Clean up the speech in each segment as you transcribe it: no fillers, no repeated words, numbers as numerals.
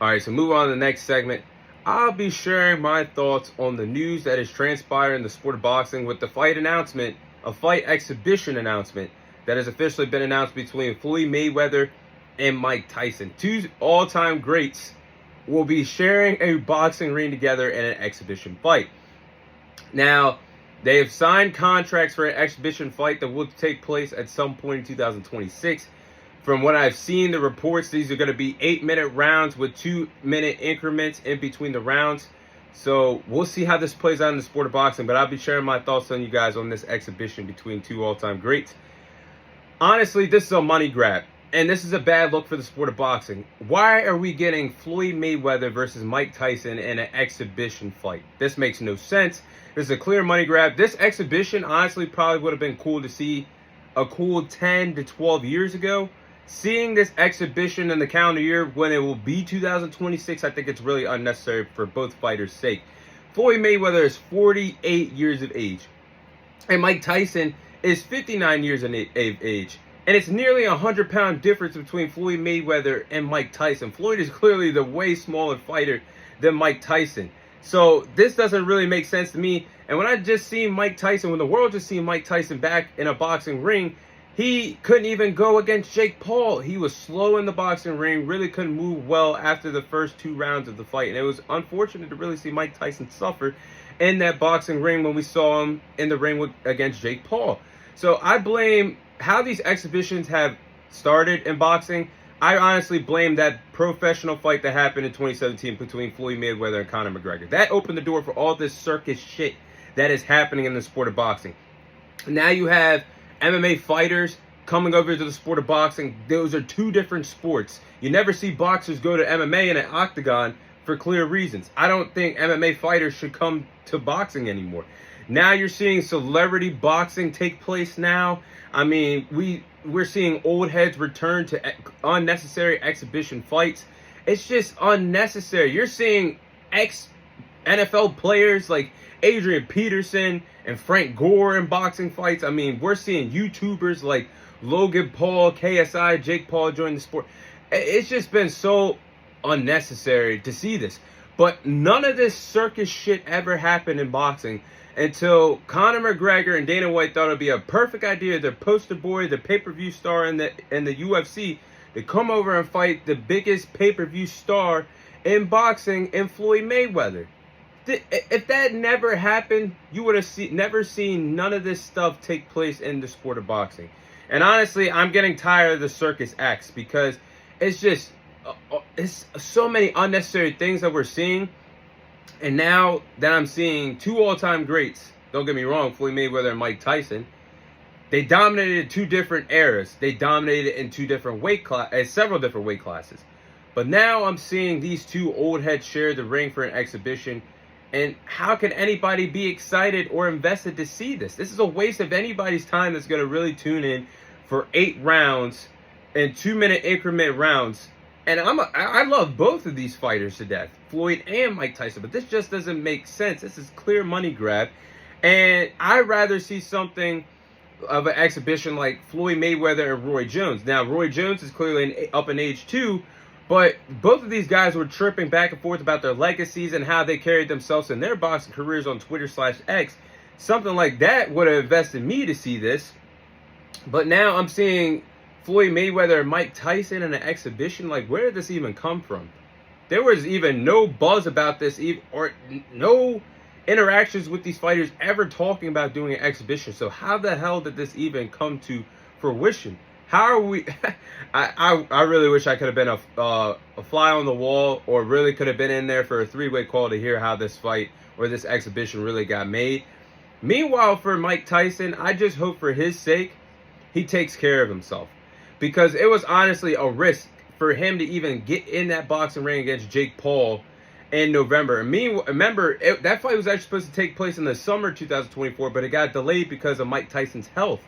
All right, so move on to the next segment. I'll be sharing my thoughts on the news that is transpiring in the sport of boxing with the fight announcement, a fight exhibition announcement that has officially been announced between Floyd Mayweather and Mike Tyson. Two all-time greats will be sharing a boxing ring together in an exhibition fight. Now, they have signed contracts for an exhibition fight that will take place at some point in 2026. From what I've seen, the reports, these are going to be 8-minute rounds with 2-minute increments in between the rounds. So we'll see how this plays out in the sport of boxing, but I'll be sharing my thoughts on you guys on this exhibition between two all-time greats. Honestly, this is a money grab, and this is a bad look for the sport of boxing. Why are we getting Floyd Mayweather versus Mike Tyson in an exhibition fight? This makes no sense. This is a clear money grab. This exhibition, honestly, probably would have been cool to see a cool 10 to 12 years ago. Seeing this exhibition in the calendar year when it will be 2026, I think it's really unnecessary for both fighters' sake. Floyd Mayweather is 48 years of age, and Mike Tyson is 59 years of age. And it's nearly a 100-pound difference between Floyd Mayweather and Mike Tyson. Floyd is clearly the way smaller fighter than Mike Tyson. So this doesn't really make sense to me. And when I just seen Mike Tyson, when the world just seen Mike Tyson back in a boxing ring, he couldn't even go against Jake Paul. He was slow in the boxing ring, really couldn't move well after the first 2 rounds of the fight. And it was unfortunate to really see Mike Tyson suffer in that boxing ring when we saw him in the ring against Jake Paul. So I blame how these exhibitions have started in boxing. I honestly blame that professional fight that happened in 2017 between Floyd Mayweather and Conor McGregor. That opened the door for all this circus shit that is happening in the sport of boxing. Now you have MMA fighters coming over to the sport of boxing. Those are 2 different sports. You never see boxers go to MMA in an octagon for clear reasons. I don't think MMA fighters should come to boxing anymore. Now you're seeing celebrity boxing take place now. I mean, we're seeing old heads return to unnecessary exhibition fights. It's just unnecessary. You're seeing ex-NFL players like Adrian Peterson and Frank Gore in boxing fights. I mean, we're seeing YouTubers like Logan Paul, KSI, Jake Paul join the sport. It's just been so unnecessary to see this. But none of this circus shit ever happened in boxing until Conor McGregor and Dana White thought it would be a perfect idea. Their poster boy, the pay-per-view star in the UFC, to come over and fight the biggest pay-per-view star in boxing in Floyd Mayweather. If that never happened, you would have never seen none of this stuff take place in the sport of boxing. And honestly, I'm getting tired of the circus acts because it's just it's so many unnecessary things that we're seeing. And now that I'm seeing 2 all-time greats, don't get me wrong, Floyd Mayweather and Mike Tyson, they dominated in 2 different eras. They dominated in 2 different several different weight classes. But now I'm seeing these 2 old heads share the ring for an exhibition. And how can anybody be excited or invested to see this? This is a waste of anybody's time that's going to really tune in for 8 rounds and 2-minute increment rounds. And I love both of these fighters to death, Floyd and Mike Tyson, but this just doesn't make sense. This is clear money grab. And I'd rather see something of an exhibition like Floyd Mayweather and Roy Jones. Now, Roy Jones is clearly up in age too, but both of these guys were tripping back and forth about their legacies and how they carried themselves in their boxing careers on Twitter/X. Something like that would have invested me to see this. But now I'm seeing Floyd Mayweather and Mike Tyson in an exhibition. Like, where did this even come from? There was even no buzz about this, or no interactions with these fighters ever talking about doing an exhibition. So how the hell did this even come to fruition? How are we? I really wish I could have been a fly on the wall, or really could have been in there for a 3-way call to hear how this fight or this exhibition really got made. Meanwhile, for Mike Tyson, I just hope for his sake he takes care of himself, because it was honestly a risk for him to even get in that boxing ring against Jake Paul in November. And remember, that fight was actually supposed to take place in the summer 2024, but it got delayed because of Mike Tyson's health.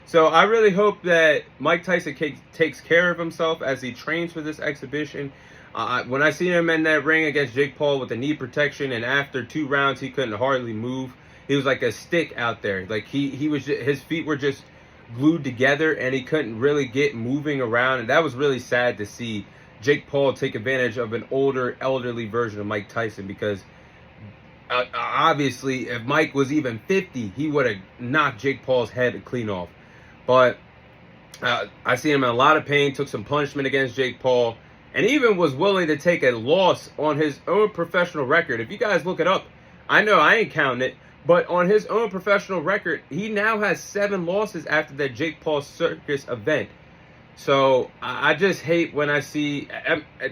So I really hope that Mike Tyson takes care of himself as he trains for this exhibition. When I seen him in that ring against Jake Paul with the knee protection, and after 2 rounds he couldn't hardly move. He was like a stick out there. Like he was just, his feet were just glued together and he couldn't really get moving around, and that was really sad to see Jake Paul take advantage of an older, elderly version of Mike Tyson, because obviously, if Mike was even 50, he would have knocked Jake Paul's head clean off. But I seen him in a lot of pain, took some punishment against Jake Paul, and even was willing to take a loss on his own professional record. If you guys look it up, I know I ain't counting it, but on his own professional record, he now has 7 losses after that Jake Paul circus event. So I just hate when I see,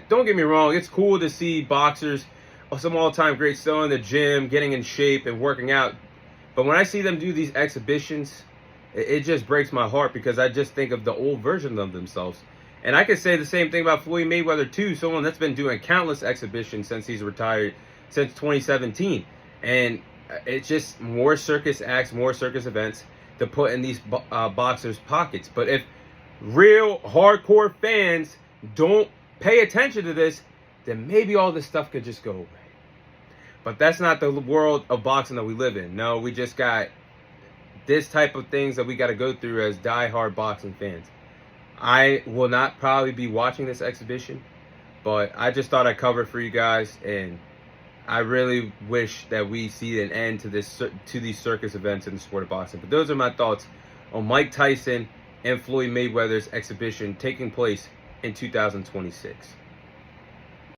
don't get me wrong, it's cool to see boxers, some all-time greats, still in the gym, getting in shape and working out. But when I see them do these exhibitions, it just breaks my heart, because I just think of the old version of themselves. And I could say the same thing about Floyd Mayweather too, someone that's been doing countless exhibitions since he's retired, since 2017. And it's just more circus acts, more circus events to put in these boxers' pockets. But if real hardcore fans don't pay attention to this, then maybe all this stuff could just go away. But that's not the world of boxing that we live in. No, we just got this type of things that we got to go through as diehard boxing fans. I will not probably be watching this exhibition, but I just thought I'd cover it for you guys, and I really wish that we see an end to these circus events in the sport of boxing. But those are my thoughts on Mike Tyson and Floyd Mayweather's exhibition taking place in 2026.